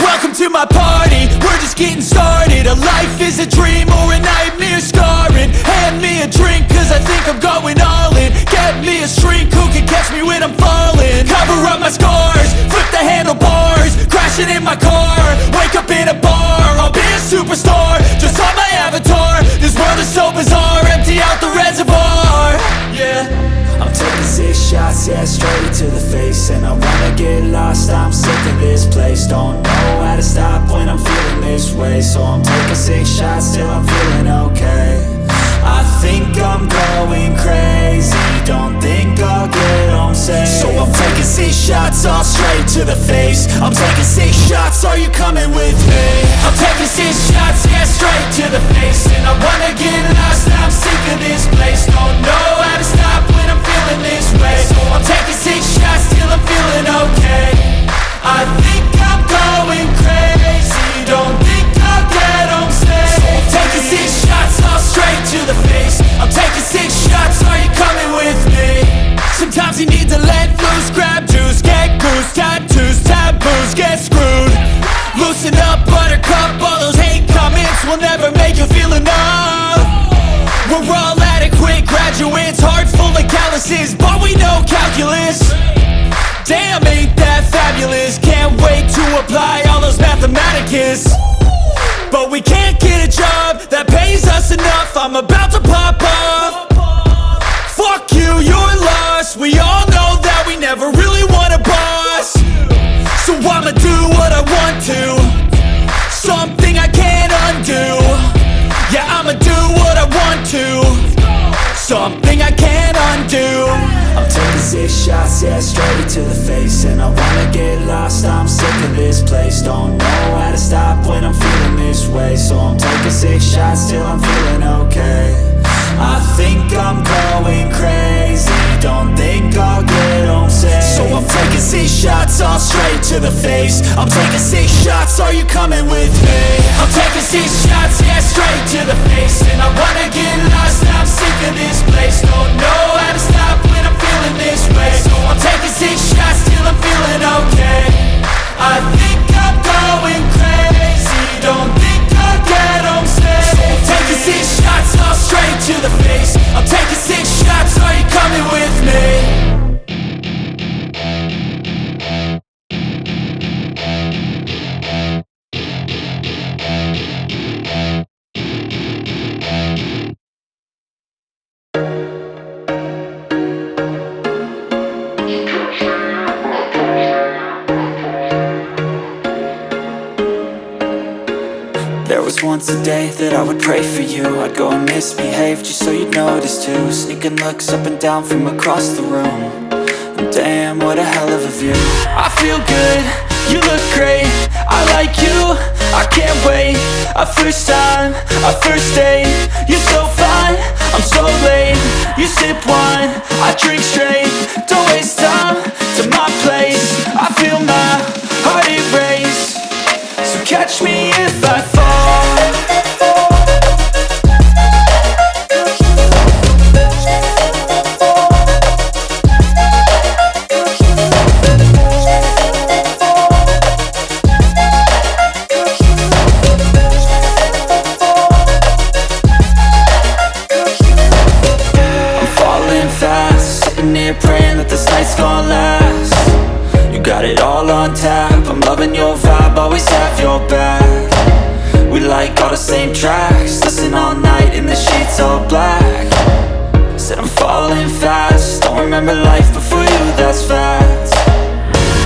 Welcome to my party, we're just getting started. A life is a dream or a nightmare scarring. Hand me a drink cause I think I'm going all in. Get me a shrink who can catch me when I'm falling. Cover up my scars, flip the handlebars. Crashing in my car, wake up in a bar. I'll be a superstar, just on my avatar. This world is so bizarre, empty out the reservoir. Yeah, I'm taking 6 shots, yeah, straight to the face. And I wanna get lost, I'm sick of this place. Don't know how to stop when I'm feeling this way. So I'm taking 6 shots till I'm feeling okay. I think I'm going crazy, don't think I'll get home safe. So I'm taking 6 shots, all straight to the face. I'm taking 6 shots, are you coming with me? I'm taking 6 shots, yeah, straight to the face. And I wanna get lost, I'm sick of this place. Don't know how to stop when I'm feeling this way. So I'm taking 6 shots till I'm feeling okay. I think I'm going crazy, don't think I'll get home safe. So I'm taking 6 shots, all straight to the face. I'm taking 6 shots, are you coming with me? Sometimes you need to let loose, grab juice, get goose, tattoos, taboos, get screwed. Loosen up, buttercup, all those hate comments will never make you feel enough. We're all adequate graduates, heart full of calluses, but we know calculus. Damn, ain't that fabulous? Can't wait to apply all those mathematicus. But we can't get a job that pays us enough. I'm about to pop off. Fuck you, you're lost. We all know that we never really want a boss. So I'ma do what I want to, something I can't undo. Yeah, I'ma do what I want to, something I can't undo. I'm taking 6 shots, yeah, straight to the face. And I wanna get lost, I'm sick of this place. Don't know how to stop when I'm feeling this way. So I'm taking 6 shots till I'm feeling okay. I think I'm going crazy, don't think I'll get home safe. So I'm taking 6 shots, all straight to the face. I'm taking 6 shots, are you coming with me? I'm taking 6 shots, yeah, straight to the face. And I wanna get lost, I'm sick of this place. Don't know how to stop when I'm feeling this way. So I'm taking 6 shots till I'm feeling okay. I think I'm going crazy, don't think I'll get home safe. So I'm taking 6 shots, all straight to the face. I'm taking 6 shots, are you coming with me? There was once a day that I would pray for you. I'd go and misbehave just so you'd notice too. Sneaking looks up and down from across the room. And damn, what a hell of a view. I feel good, you look great, I like you, I can't wait. A first time, a first date, you're so fine, I'm so late. You sip wine, I drink straight, don't waste time to my place. I feel my heart erase, so catch me if I fall. Praying that this night's gonna last. You got it all on tap, I'm loving your vibe, always have your back. We like all the same tracks, listen all night in the sheets all black. Said I'm falling fast, don't remember life before you, that's fact.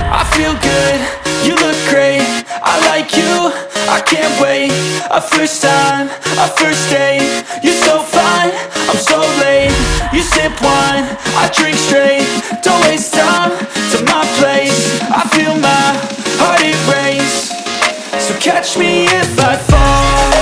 I feel good, you look great, I like you, I can't wait. A first time, a first date, you're so fine, I'm so late. You sip wine, I drink straight, don't waste time to my place. I feel my heart erase, so catch me if I fall.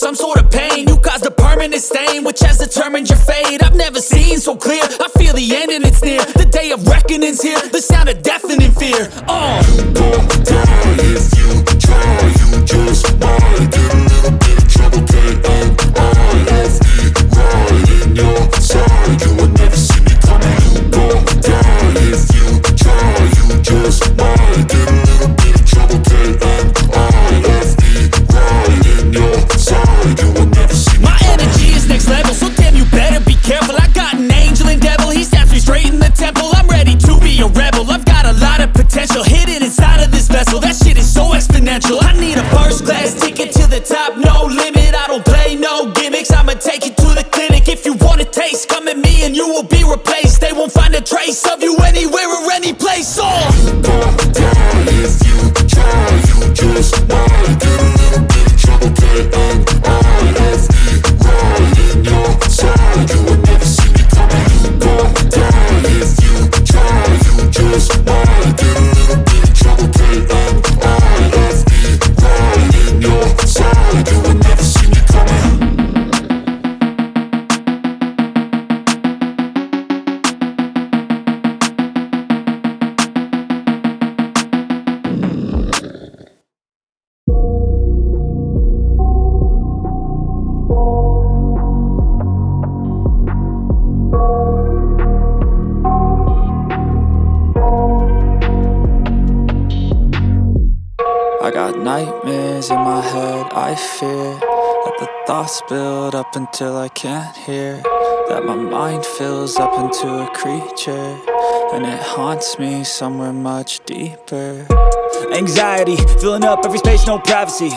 some sort of pain. You caused a permanent stain, which has determined your fate. I've never seen so clear, I feel the end and it's near. The day of reckoning's here, the sound of deafening fear. You won't die if you try, you just might get a little bit of trouble, K-N-I-F-E, right in your side, you will never see me coming. You won't die if you try, you just might get a little bit of trouble, K-N-I-F-E, right in your side, you will never see me coming. My energy is next level, so damn you better be careful. I got an angel and devil, he snaps me straight in the temple. I'm ready to be a rebel, I've got a lot of potential hidden inside of this vessel. That shit is so exponential. I need a first class ticket to the top, no limit. I don't play no gimmicks, I'ma take you to the clinic. If you want a taste, come at me and you will be replaced. They won't find a trace of you anywhere or any place. You won't die if you try, you just might get a little bit of trouble, K-N-I-F-E, right in your side, you will never see me coming. You won't die if you try, you just might get a little bit of trouble, K-N-I-F-E, right in your side, you will never see me coming. I got nightmares in my head, I fear that the thoughts build up until I can't hear, that my mind fills up into a creature, and it haunts me somewhere much deeper. Anxiety, filling up every space, no privacy.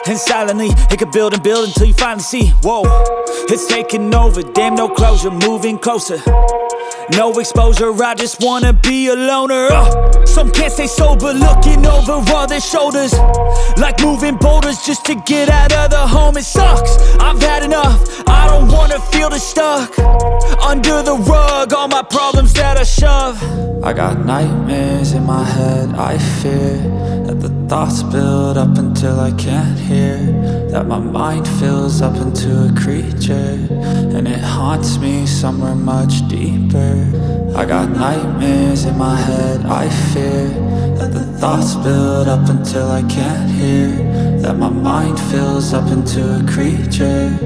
And silently, it could build and build until you finally see, whoa, it's taking over, damn no closure, moving closer. No exposure, I just wanna be a loner. Some can't stay sober, looking over all their shoulders, like moving boulders just to get out of the home. It sucks, I've had enough, I don't wanna feel the stuck under the rug, all my problems that I shove. I got nightmares in my head, I fear that the thoughts build up until I can't hear, that my mind fills up into a creature, and it haunts me somewhere much deeper. I got nightmares in my head, I fear that the thoughts build up until I can't hear, that my mind fills up into a creature,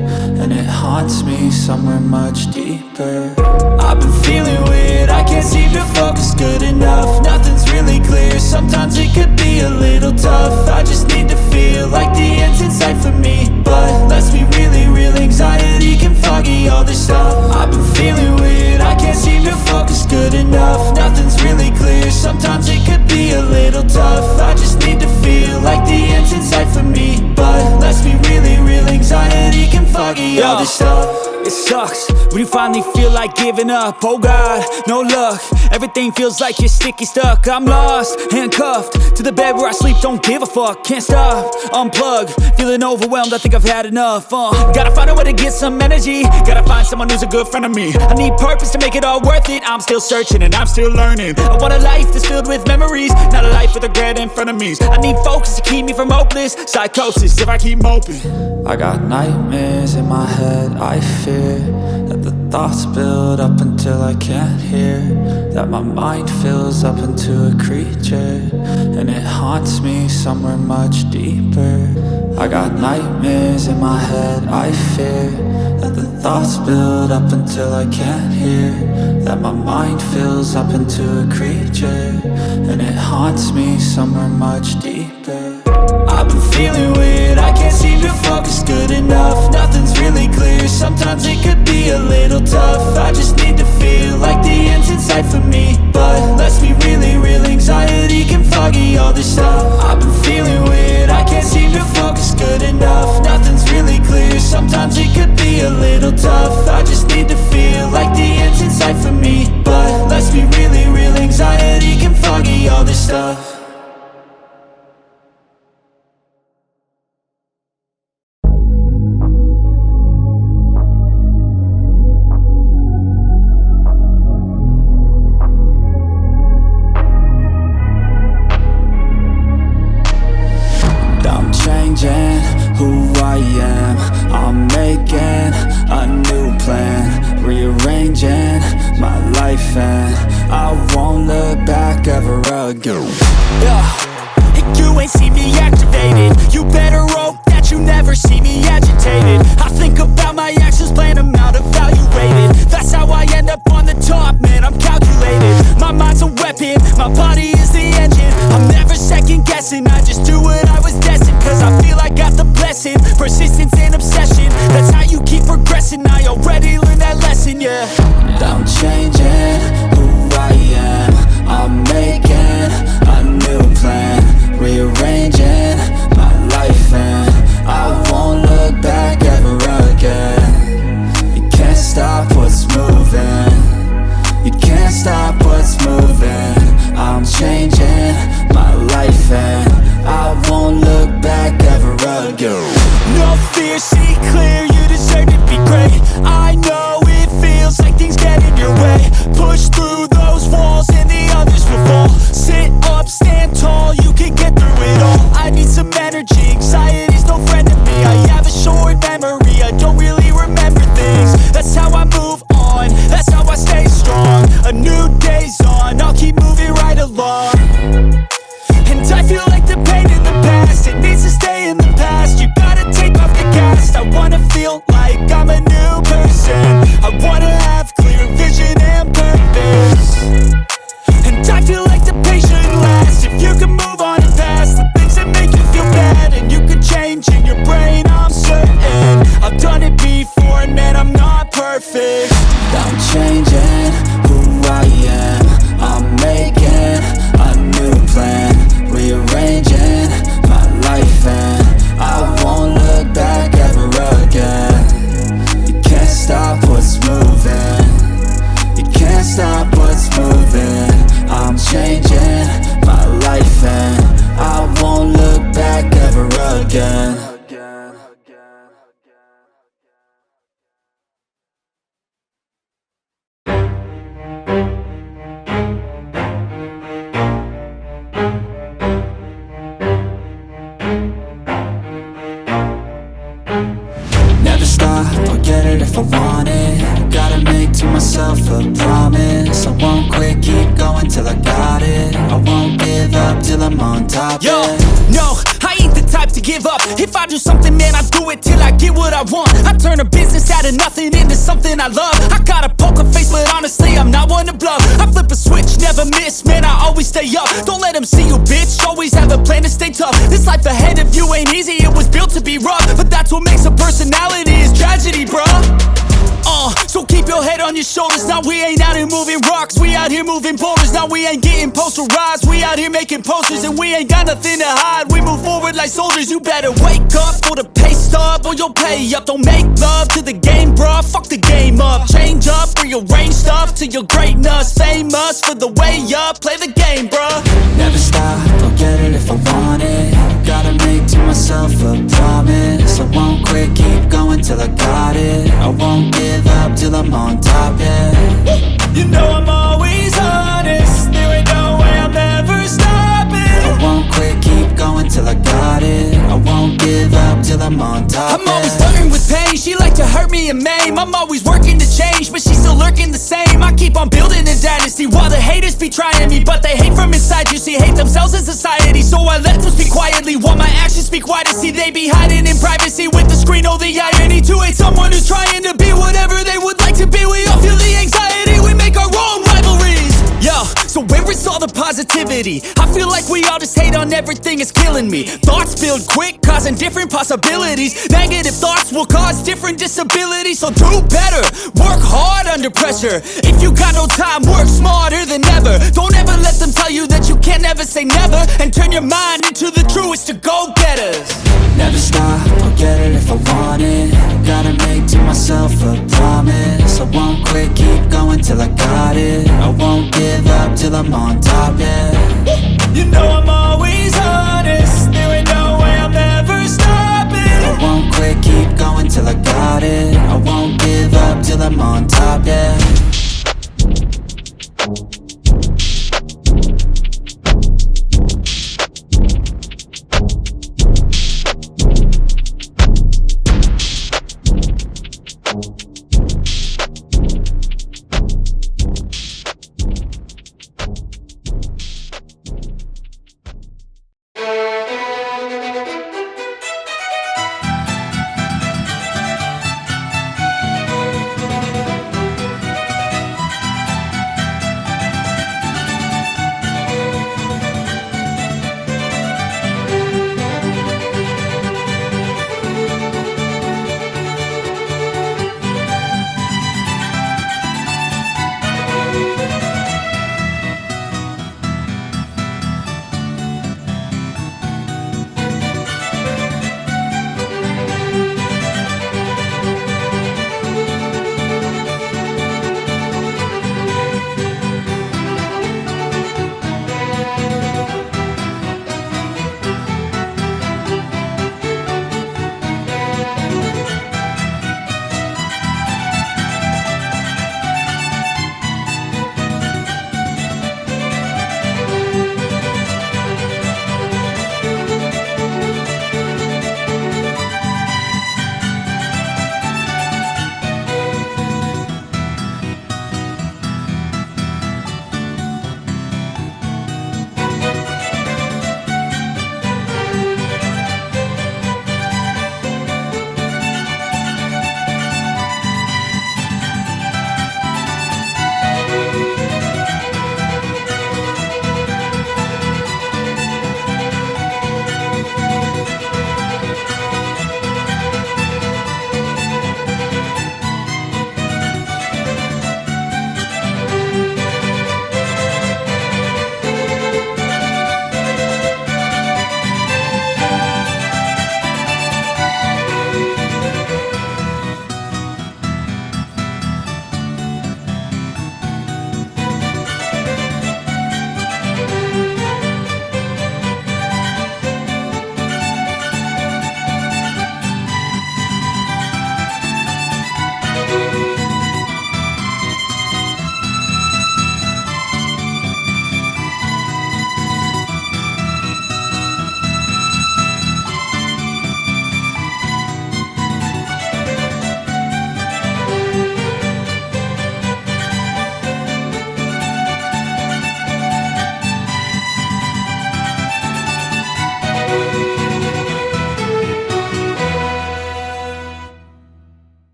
and it haunts me somewhere much deeper. I've been feeling weird, I can't seem to focus good enough. Nothing's really clear, sometimes it could be a little tough. I just need to feel like the end's in sight for me, but let's be really real, anxiety can foggy all this stuff. I've been feeling weird, I can't seem to focus good enough. Nothing's really clear, sometimes it could be a little tough. I just need to feel like the end's in sight for me, but let's be really real, anxiety can foggy all this stuff. It sucks when you finally feel like giving up. Oh God, no luck, everything feels like you're sticky stuck. I'm lost, handcuffed to the bed where I sleep, don't give a fuck. Can't stop, unplug, feeling overwhelmed, I think I've had enough. Gotta find a way to get some energy, gotta find someone who's a good friend of me. I need purpose to make it all worth it, I'm still searching and I'm still learning. I want a life that's filled with memories, not a life with regret and frenemies. I need focus to keep me from hopeless psychosis if I keep moping. I got nightmares in my head, I fear that the thoughts build up until I can't hear, that my mind fills up into a creature, and it haunts me somewhere much deeper. I got nightmares in my head, I fear that the thoughts build up until I can't hear, that my mind fills up into a creature, and it haunts me somewhere much deeper. I've been feeling weird, I can't seem to focus good enough. Nothing's really clear, sometimes it could be a little tough. I just need to feel like the end's in sight for me, but let's be really real, anxiety can foggy all this stuff. I've been feeling weird, I can't seem to focus good enough. Nothing's really clear, sometimes it could be a little tough. I just need to feel like the end's in sight for me, but let's be really real, anxiety can foggy all this stuff. ever again. You ain't see me activated. You better hope that you never see me agitated. I think about my actions, plan them out, evaluated. That's how I end up on the top, man, I'm calculated. My mind's a weapon, my body is the engine. I'm never second guessing, I just do what I was destined. Cause I feel I got the blessing, persistence and obsession. That's how you keep progressing, I already learned that lesson, yeah. I'm changing who I am, I'm making a new plan, rearranging my life and I won't look back ever again. You can't stop what's moving, you can't stop what's moving. I'm changing my life and I won't look back ever again. No fear, see clear, you deserve to be great. I know it feels like things get in your way. Push through those walls and the others will fall. Sit up, stand tall, you can get through it all. I need some energy, anxiety's no friend to me. I have a short memory, I don't really remember things. That's how I move on, that's how I stay strong. A new day's on, I'll keep moving right along. And I feel like the pain in the past, it needs to stay in the past. You gotta take off the cast. I wanna feel like I'm a new person. I wanna have clear vision and purpose. And I feel like the pain shouldn't last. If you can move on and past the things that make you feel bad, and you can change in your brain, I'm certain. I've done it before and man, I'm not perfect. I'm changing who I am, I'm making a new plan, rearranging my life and I won't look back ever again. You can't stop what's moving, you can't stop what's moving. I'm changing my life and I won't look back ever again. Never stop, I'll get it if I want it. Gotta make to myself a promise. I won't quit, keep going till I got it. I won't give up till I'm on top. Yo, yeah. no, I ain't the type to give up. If I do something, man, I do it till I get what I want. I turn a business out of nothing into something I love. I got a poker face, but honestly, I'm not one to bluff. I flip a switch, never miss, man, I always stay up. Don't let them see you, bitch, always have a plan to stay tough. This life ahead of you ain't easy, it was built to be rough. But that's what makes a personality, is tragedy, bruh. So keep your head on your shoulders. Now we ain't out here moving rocks, we out here moving boulders. Now we ain't getting posterized, we out here making posters. And we ain't got nothing to hide, we move forward like soldiers. You better wake up for the pay stub or you'll pay up. Don't make love to the game, bruh, fuck the game up. Change up, rearrange stuff to your greatness. Famous for the way up, play the game, bruh. Never stop, I'll get it if I want it. Gotta make to myself a promise. I won't quit, keep going till I got it. I won't give up till I'm on top, yeah. You know I'm always honest, there ain't no way I'm ever stopping. I won't quit, keep going till I got it. I won't give up till I'm on top, I'm always flirting with pain, she like to hurt me and maim. I'm always working to change, but she's still lurking the same. I keep on building a dynasty while the haters be trying me. But they hate from inside, you see, hate themselves in society. So I let them speak quietly while my actions speak wider. See, they be hiding in privacy with the screen, oh the irony. To hate someone who's trying to be whatever they would like to be. We all feel the anxiety, we make our own rivalries. Yo, so where is all the positivity? I feel like we all just hate on everything, it's killing me. Thoughts build quick, causing different possibilities. Negative thoughts will cause different disabilities. So do better, work hard under pressure. If you got no time, work smarter than ever. Don't ever let them tell you that you can't ever say never. And turn your mind into the truest of go-getters. Never stop, I'll get it if I want it. Gotta make to myself a promise. I won't quit, keep going till I got it. I won't give up till I'm on top, yeah. You know I'm always honest, there ain't no way I'm ever stopping. I won't quit, keep going till I got it. I won't give up till I'm on top, yeah.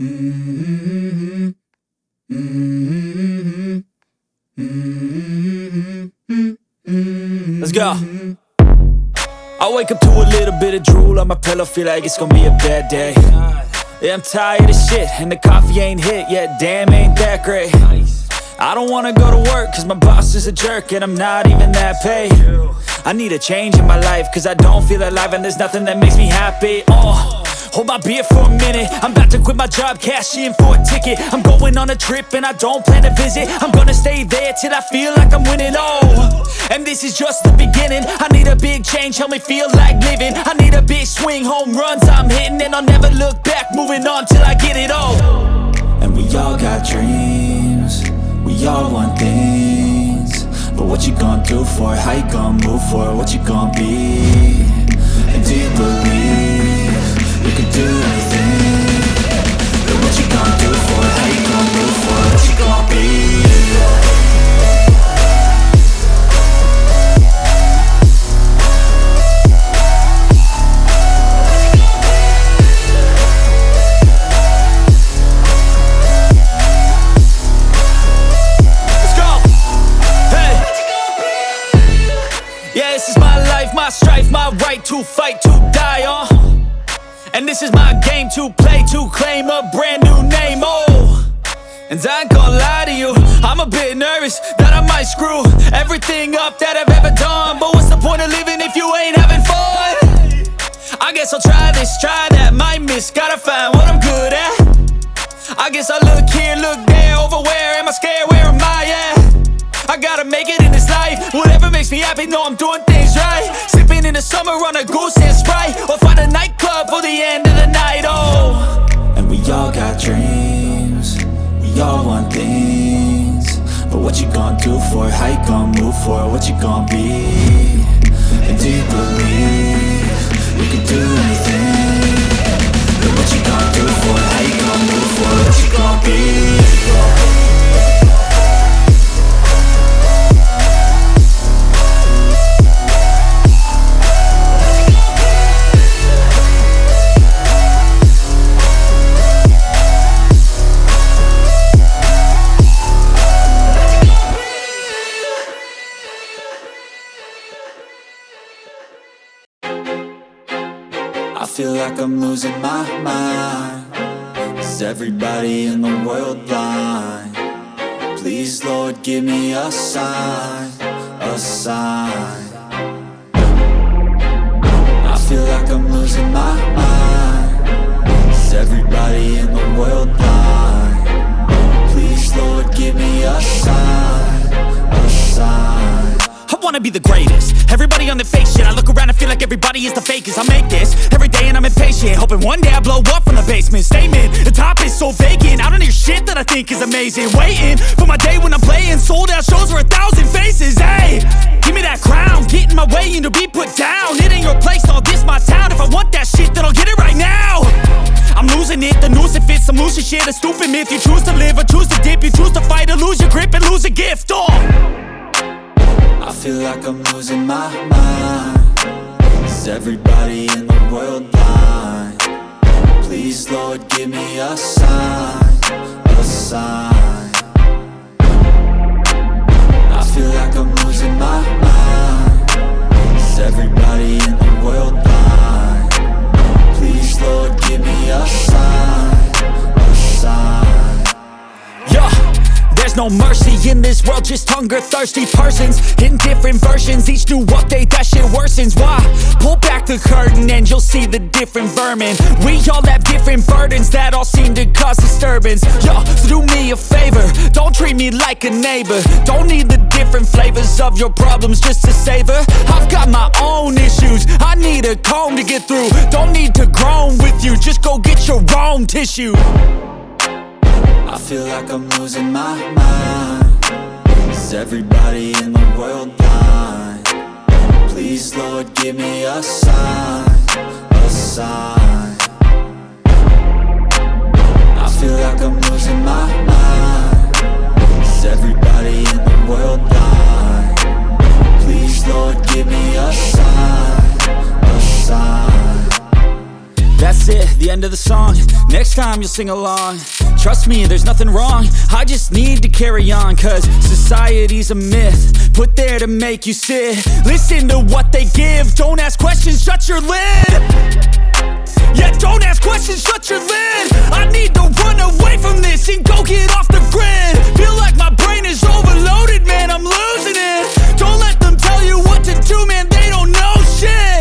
Let's go. I wake up to a little bit of drool on my pillow, feel like it's gonna be a bad day. Yeah, I'm tired of shit, and the coffee ain't hit yet, damn, ain't that great. I don't wanna go to work, cause my boss is a jerk, and I'm not even that paid. I need a change in my life, cause I don't feel alive, and there's nothing that makes me happy. Hold my beer for a minute, I'm about to quit my job, cash in for a ticket. I'm going on a trip and I don't plan to visit. I'm gonna stay there till I feel like I'm winning, and this is just the beginning. I need a big change, help me feel like living. I need a big swing, home runs I'm hitting, and I'll never look back, moving on till I get it all. And we all got dreams, we all want things, but what you gonna do for it? How you gonna move for it? What you gonna be? And do you believe you can do anything? But what you gonna do for it? How you gonna move for it? What you gonna be? Yeah, this is my life, my strife, my right to fight, to die on. And this is my game to play, to claim a brand new name, And I ain't gonna lie to you, I'm a bit nervous that I might screw everything up that I've ever done. But what's the point of living if you ain't having fun? I guess I'll try this, try that, might miss, gotta find what I'm good at. I guess I look here, look there, over where am I scared, where am I at? I gotta make it in this life, whatever makes me happy, know I'm doing things right. Sipping in the summer on a goose and Sprite, or find a nightclub for the end of the night, And we all got dreams, we all want things, but what you gonna do for it? How you gonna move for it? What you gonna be? And do you believe you can do anything? But what you gonna do for it? How you gonna move for it? What you gonna be? I feel like I'm losing my mind. Is everybody in the world blind? Please, Lord, give me a sign, a sign. I feel like I'm losing my mind. Is everybody in the world blind? Please, Lord, give me a sign, a sign. I wanna be the greatest. Everybody on the fake shit. I look around and feel like everybody is the fakest. I make this every day and I'm impatient, hoping one day I blow up from the basement. Statement, the top is so vacant, I don't hear shit that I think is amazing. Waiting for my day when I'm playing sold out shows for 1,000 faces. Hey, give me that crown, get in my way and to be put down. It ain't your place, all this my town. If I want that shit, then I'll get it right now. I'm losing it, the noose it fits, I'm losing shit. A stupid myth, you choose to live or choose to dip. You choose to fight or lose your grip and lose a gift. I feel like I'm losing my mind. Is everybody in the world blind? Please, Lord, give me a sign, a sign. I feel like I'm losing my mind. Is everybody in the world blind? Please, Lord, give me a sign, a sign. Yeah. There's no mercy in this world, just hunger-thirsty persons in different versions. Each new update, that shit worsens. Why? Pull back the curtain and you'll see the different vermin. We all have different burdens that all seem to cause disturbance. Yo, so do me a favor, don't treat me like a neighbor. Don't need the different flavors of your problems just to savor. I've got my own issues, I need a comb to get through. Don't need to groan with you, just go get your own tissue. I feel like I'm losing my mind. Is everybody in the world blind? Please, Lord, give me a sign, a sign. I feel like I'm losing my mind. Is everybody in the world blind? Please, Lord, give me a sign, a sign. That's it, the end of the song. Next time you'll sing along. Trust me, there's nothing wrong. I just need to carry on, cause society's a myth put there to make you sit. Listen to what they give. Don't ask questions, shut your lid. Yeah, don't ask questions, shut your lid. I need to run away from this and go get off the grid. Feel like my brain is overloaded, man, I'm losing it. Don't let them tell you what to do, man, they don't know shit.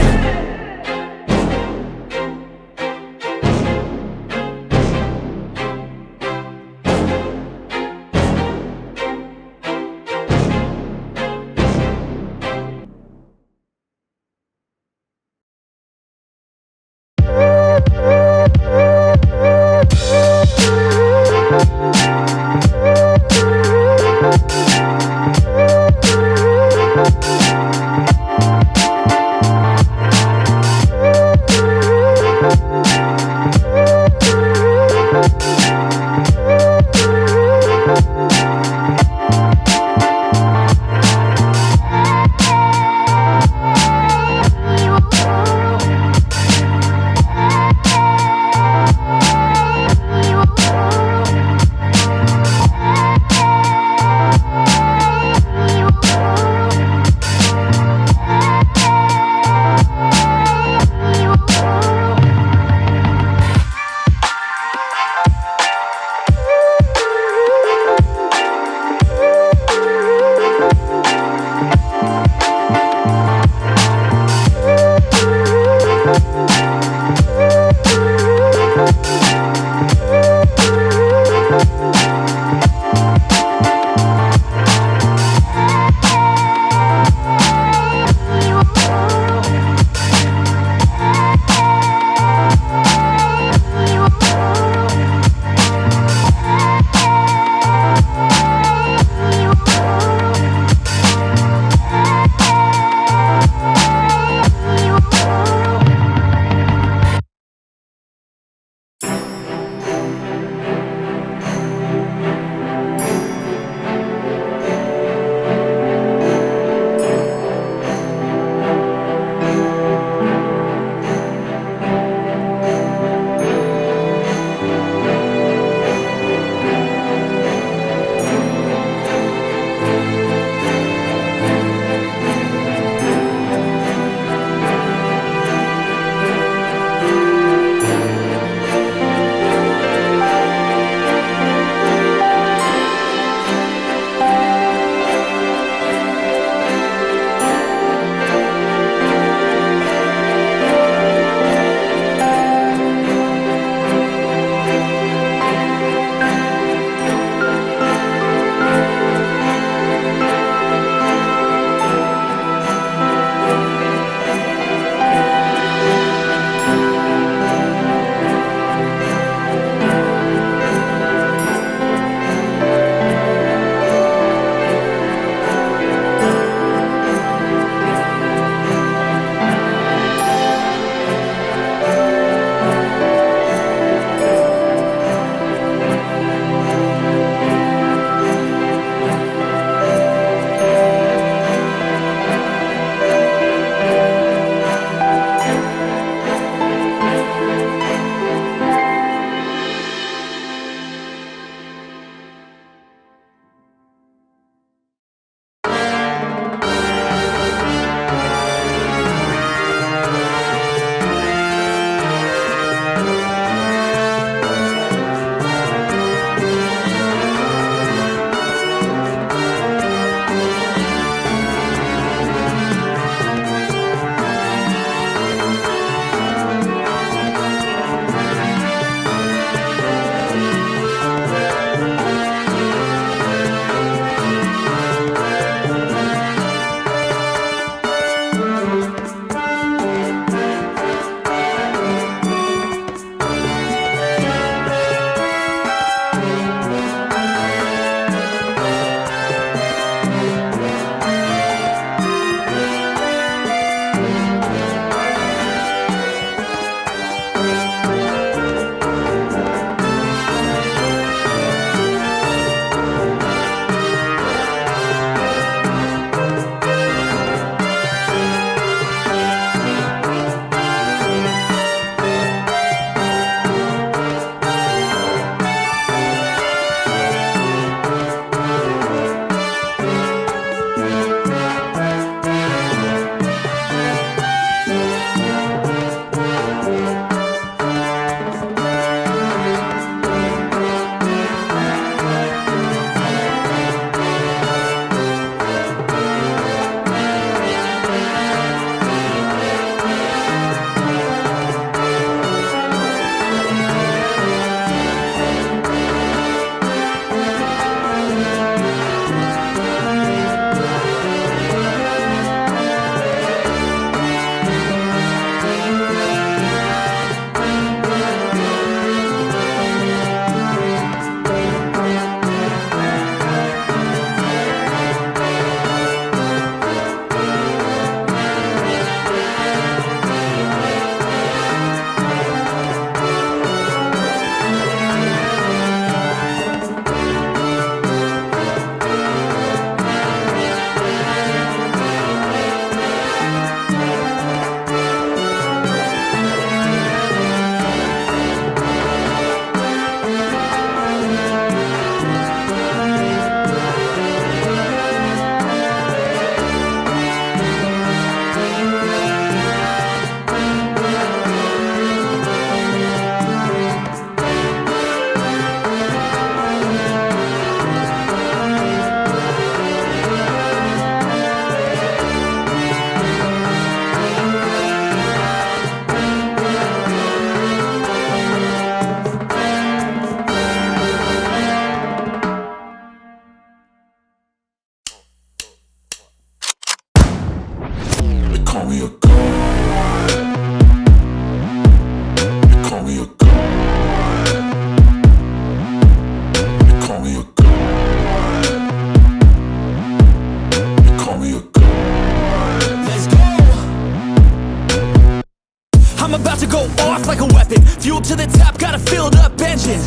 top, got a filled up engine.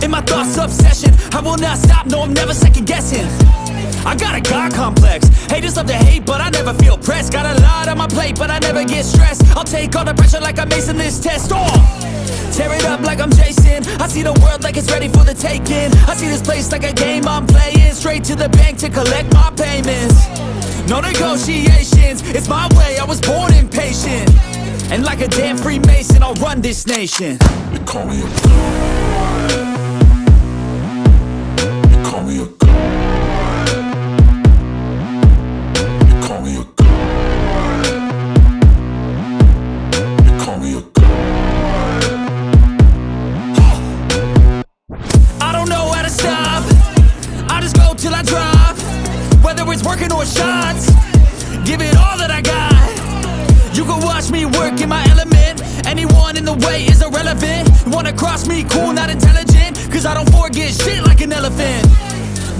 In my thoughts, obsession, I will not stop, no, I'm never second guessing. I got a God complex, haters love to hate, but I never feel pressed. Got a lot on my plate, but I never get stressed. I'll take all the pressure like I'm acing this test. Tear it up like I'm Jason. I see the world like it's ready for the taking. I see this place like a game I'm playing. Straight to the bank to collect my payments. No negotiations, it's my way, I was born impatient. And like a damn Freemason, I'll run this nation. They call me a god. They call me a god. They call me a god. They call me a god. I don't know how to stop, I just go till I drop. Whether it's working or shots, give it all that I got. You can watch me work in my element. Anyone in the way is irrelevant. You wanna cross me, cool, not intelligent. Cause I don't forget shit like an elephant.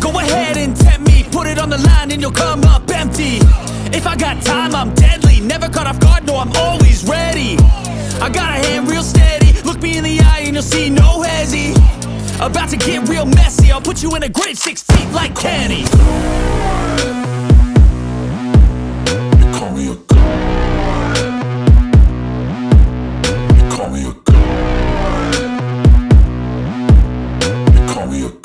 Go ahead and tempt me, put it on the line and you'll come up empty. If I got time, I'm deadly. Never caught off guard, no, I'm always ready. I got a hand real steady. Look me in the eye and you'll see no hezzy. About to get real messy, I'll put you in a grave 6 feet like Kenny. They call me a god. They call me a god. They call me a god.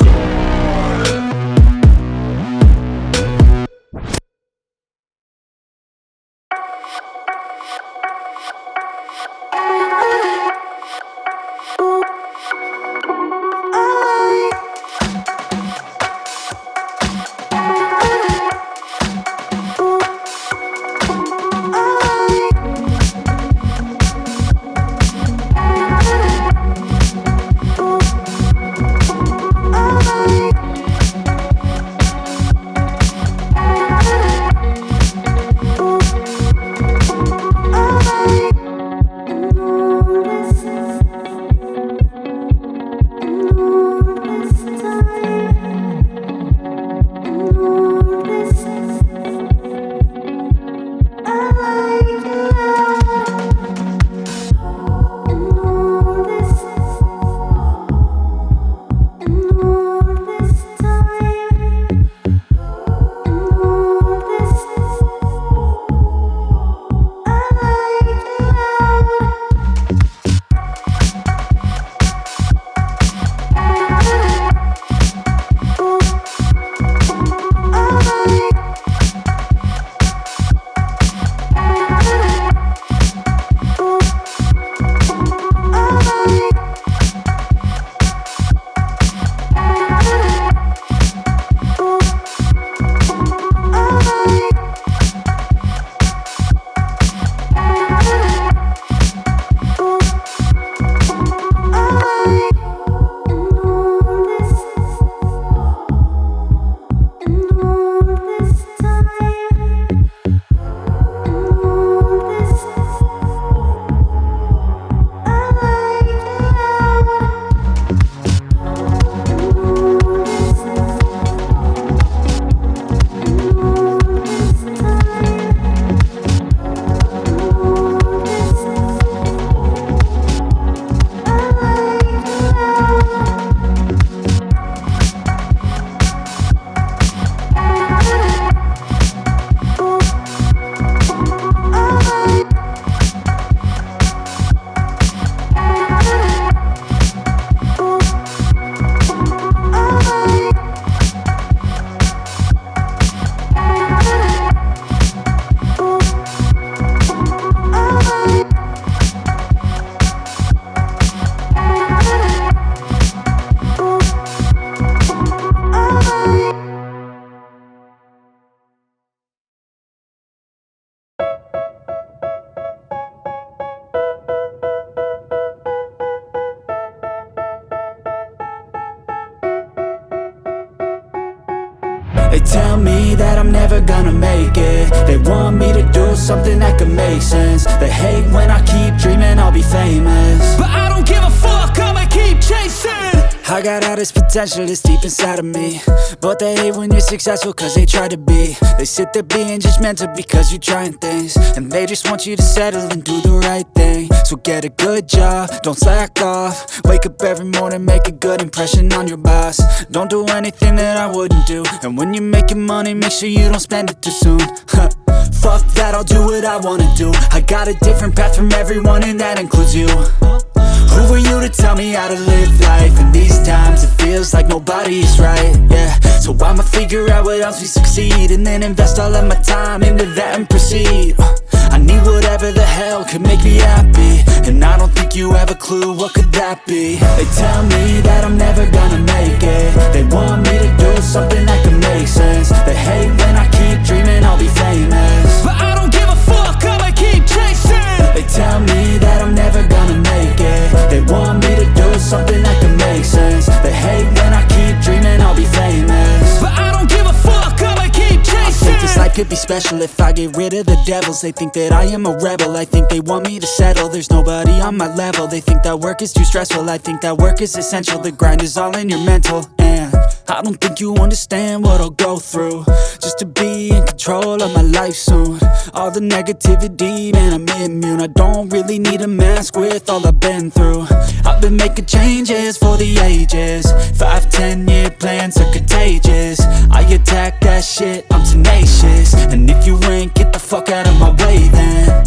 They tell me that I'm never gonna make it. They want me to do something that could make sense. They hate when I keep dreaming I'll be famous, but I don't give a fuck, I'ma keep chasing. I got all this potential that's deep inside of me, but they hate when you're successful cause they try to be. They sit there being judgmental because you're trying things, and they just want you to settle and do the right thing. So get a good job, don't slack off. Wake up every morning, make a good impression on your boss. Don't do anything that I wouldn't do, and when you're making money, make sure you don't spend it too soon. Fuck that, I'll do what I wanna do. I got a different path from everyone, and that includes you. Who are you to tell me how to live life? In these times it feels like nobody's right, yeah. So I'ma figure out what else we succeed, and then invest all of my time into that and proceed. I need whatever the hell could make me happy, and I don't think you have a clue what could that be. They tell me that I'm never gonna make it. They want me to do something that can make sense. They hate when I keep dreaming I'll be famous, but I don't give a fuck, I'ma keep chasing. They tell me that I'm never gonna make it. They want me to do something that can make sense. They hate when I keep dreaming I'll be famous, but I don't give a fuck, I'ma keep chasing. I think this life could be special if I get rid of the devils. They think that I am a rebel, I think they want me to settle. There's nobody on my level. They think that work is too stressful, I think that work is essential. The grind is all in your mental, and I don't think you understand what I'll go through just to be in control of my life soon. All the negativity, man, I'm immune. I don't really need a mask with all I've been through. I've been making changes for the ages. 5-10 year plans are contagious. I attack that shit, I'm tenacious. And if you ain't, get the fuck out of my way then.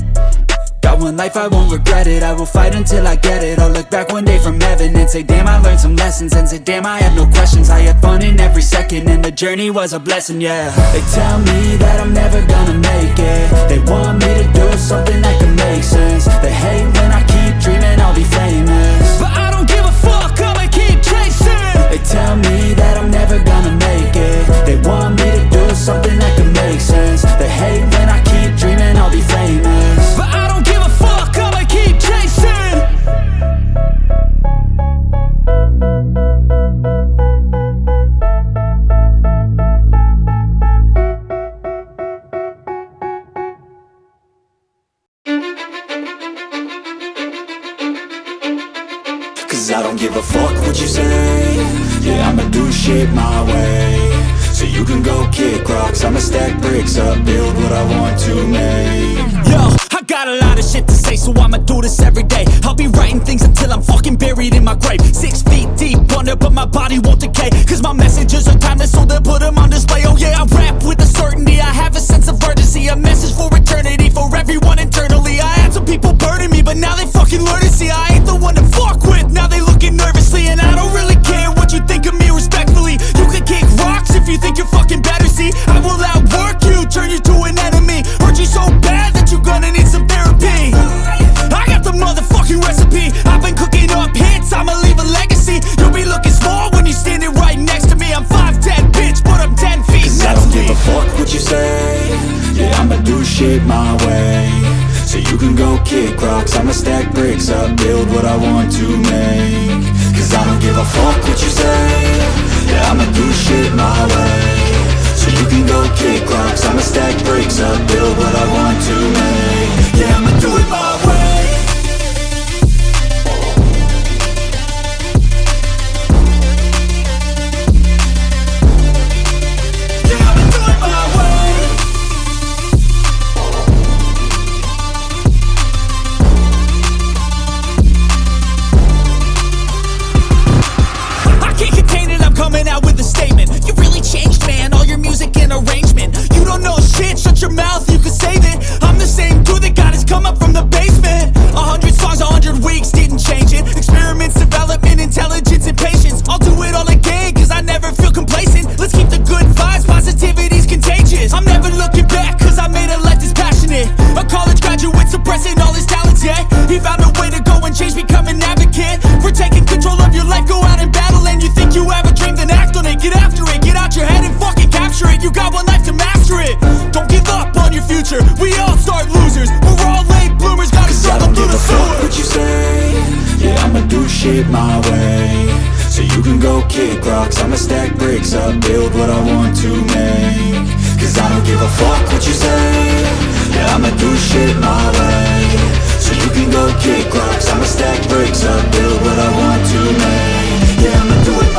Got one life, I won't regret it. I will fight until I get it. I'll look back one day from heaven and say, damn, I learned some lessons. And say, damn, I have no questions. I had fun in every second, and the journey was a blessing, yeah. They tell me that I'm never gonna make it. They want me to do something that can make sense. They hate when I keep dreaming I'll be famous, but I don't give a fuck, I'ma keep chasing. They tell me that I'm never gonna make it. They want me to do something that can make sense. They hate when I keep dreaming I'll be famous, but I don't give a fuck, I'ma keep chasing. Cause I don't give a fuck what you say. Yeah, I'ma do shit my way. So you can go kick rocks, I'ma stack bricks up, build what I want to make. Yo, I got a lot of shit to say, so I'ma do this every day. I'll be writing things until I'm fucking buried in my grave. 6 feet deep under, but my body won't decay. Cause my messages are timeless, so they'll put them on display. Oh yeah, I rap with a certainty, I have a sense of urgency. A message for eternity, for everyone internally. I had some people burning me, but now they fucking learn to see I ain't the one to fuck with, now they looking nervously. And I don't really care what you think of me respectfully. You can kick rocks if you think you're fucking better, see. I will outwork you, turn you to an enemy. Hurt you so bad that you're gonna need some therapy. I got the motherfucking recipe. I've been cooking up hits, I'ma leave a legacy. You'll be looking small when you're standing right next to me. I'm 5'10", bitch, but I'm 10 feet next to me. I don't give a fuck what you say. Yeah, I'ma do shit my way. So you can go kick rocks, I'ma stack bricks up, build what I want to make. Cause I don't give a fuck what you say. Yeah, I'ma do shit my way. So you can go kick rocks, I'ma stack bricks up, build what I want to make. Yeah, I'ma do it my way. Yeah, I'ma do it my way. I can't contain it, I'm coming out with a statement. You really changed, man, all your music and arrangement. You don't know shit, shut your mouth, you can save it. I'm the same dude that got his come up from the basement. 100 songs, 100 weeks, didn't change it. Experiments, development, intelligence, and patience. I'll do it all again, cause I never feel complacent. Let's keep the good vibes, positivity's contagious. I'm never looking back, cause I made a life that's passionate. A college graduate suppressing all his talents, yeah. He found a way to go and change, become an advocate. For taking control of your life, go out and battle. And you think you have a dream, then act on it. Get after it, get out your head and fucking capture it. You got one life to master it. Don't give up on your future, we all start losers. We're all late bloomers, gotta struggle through the sewer. I don't give a fuck what you say. Yeah, I'ma do shit my way. So you can go kick rocks, I'ma stack bricks up, build what I want to make. Cause I don't give a fuck what you say. Yeah, I'ma do shit my way. So you can go kick rocks, I'ma stack bricks up, build what I want to make. Yeah, I'ma do it my way.